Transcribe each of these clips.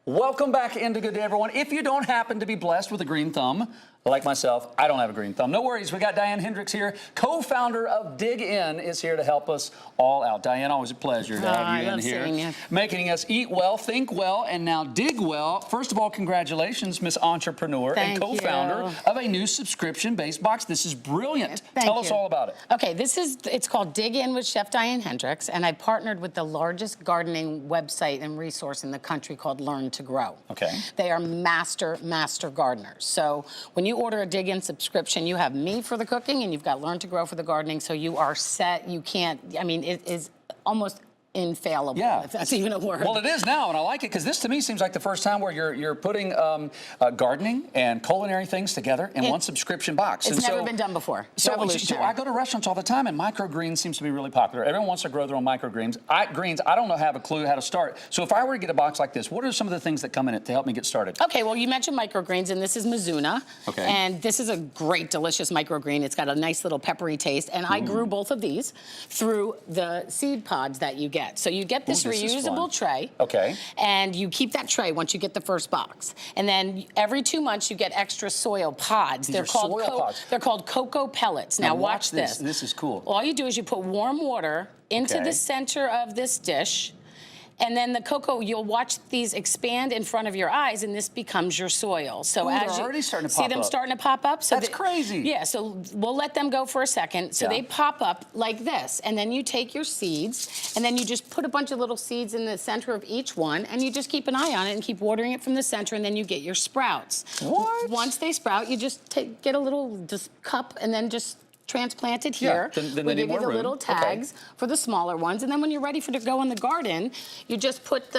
Welcome back into Good Day, everyone. If you don't happen to be blessed with a green thumb, like myself, I don't have a green thumb. No worries. We got Diane Henderiks here, co-founder of Dig In, is here to help us all out. Diane, always a pleasure to have you in here. Making us eat well, think well, and now dig well. First of all, congratulations, Miss Entrepreneur and co-founder of a new subscription-based box. This is brilliant. Tell us all about it. Okay, it's called Dig In with Chef Diane Henderiks, and I partnered with the largest gardening website and resource in the country called Learn to Grow. Okay. They are master gardeners. So when you order a Dig In subscription, you have me for the cooking and you've got Learn to Grow for the gardening, so you are set. You can't, I mean, it is almost infallible, if that's even a word. Well, it is now, and I like it because this to me seems like the first time where you're putting gardening and culinary things together in one subscription box. It's never been done before. So I go to restaurants all the time, and microgreens seems to be really popular. Everyone wants to grow their own microgreens. I don't have a clue how to start. So if I were to get a box like this, what are some of the things that come in it to help me get started? Okay, well, you mentioned microgreens, and this is Mizuna. Okay. And this is a great, delicious microgreen. It's got a nice little peppery taste, and I grew both of these through the seed pods that you get. So you get this reusable tray. Okay. And you keep that tray once you get the first box. And then every 2 months you get extra soil pods. They're called soil pods. They're called cocoa pellets. Now watch this. This is cool. All you do is you put warm water into the center of this dish. And then the cocoa, you'll watch these expand in front of your eyes, and this becomes your soil. So as you already starting to pop see them starting to pop up, so that's crazy. Yeah, so we'll let them go for a second. So they pop up like this, and then you take your seeds, and then you just put a bunch of little seeds in the center of each one, and you just keep an eye on it and keep watering it from the center, and then you get your sprouts. What? Once they sprout, you just get a little cup, and then just transplant it here. Then we give you the little tags for the smaller ones, and then when you're ready to go in the garden, you just put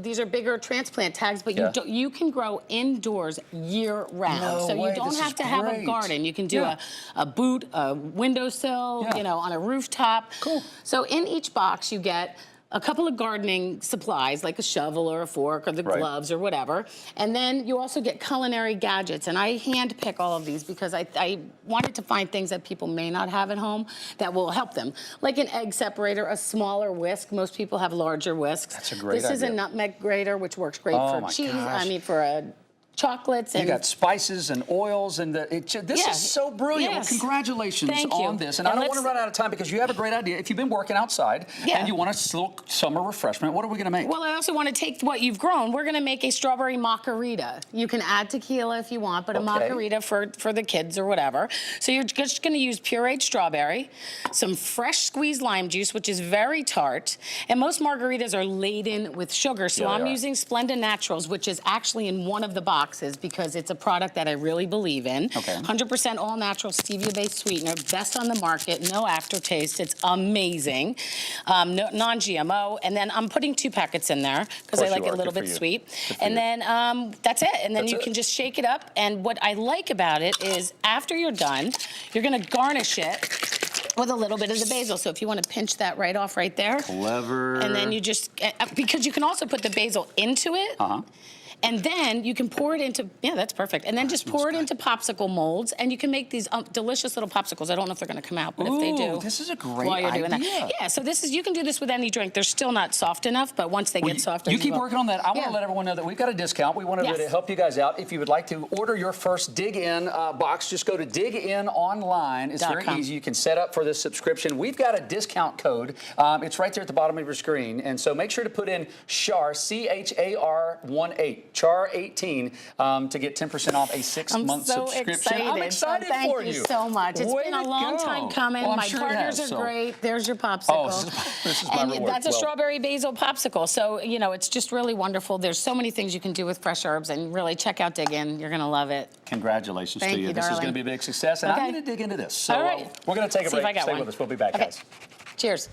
these are bigger transplant tags, but you can grow indoors year round. You don't have to have a garden. You can do a boot, a windowsill, you know, on a rooftop. Cool. So in each box you get a couple of gardening supplies, like a shovel or a fork or the gloves or whatever. And then you also get culinary gadgets. And I hand pick all of these because I wanted to find things that people may not have at home that will help them. Like an egg separator, a smaller whisk. Most people have larger whisks. That's a great idea. This is a nutmeg grater, which works great for cheese. Gosh. I mean, for chocolates. And you got spices and oils, and this is so brilliant. Well, congratulations on this. And I don't want to run out of time because you have a great idea. If you've been working outside and you want a little summer refreshment, what are we going to make? Well, I also want to take what you've grown. We're going to make a strawberry margarita. You can add tequila if you want, but a margarita for the kids or whatever. So you're just going to use pureed strawberry, some fresh squeezed lime juice, which is very tart, and most margaritas are laden with sugar. So I'm using Splenda Naturals, which is actually in one of the boxes, because it's a product that I really believe in. 100% all natural stevia-based sweetener, best on the market, no aftertaste. It's amazing. Non-GMO. And then I'm putting 2 packets in there because I like it a little bit sweet. And then that's it. And then you can just shake it up. And what I like about it is after you're done, you're going to garnish it with a little bit of the basil. So if you want to pinch that right off right there. Clever. And then you just, because you can also put the basil into it. And then you can pour it into, that's perfect. And then just pour it into popsicle molds, and you can make these delicious little popsicles. I don't know if they're going to come out, but if they do. This is a great while you're doing that. Yeah, so you can do this with any drink. They're still not soft enough, but once they get softer. You keep working on that. I want to let everyone know that we've got a discount. We want to help you guys out. If you would like to order your first Dig In box, just go to Dig In online. It's very easy. You can set up for this subscription. We've got a discount code. It's right there at the bottom of your screen. And so make sure to put in CHAR, CHAR18. CHAR 18 to get 10% off a 6-month subscription. I'm excited for you. Thank you so much. It's been a long time coming. My partners are great. There's your popsicle. This is my reward. That's a strawberry basil popsicle. So, you know, it's just really wonderful. There's so many things you can do with fresh herbs, and really check out Dig In. You're going to love it. Congratulations to you. This is going to be a big success, and I'm going to dig into this. So all right. we're going to take a break. Stay with us. We'll be back, guys. Cheers.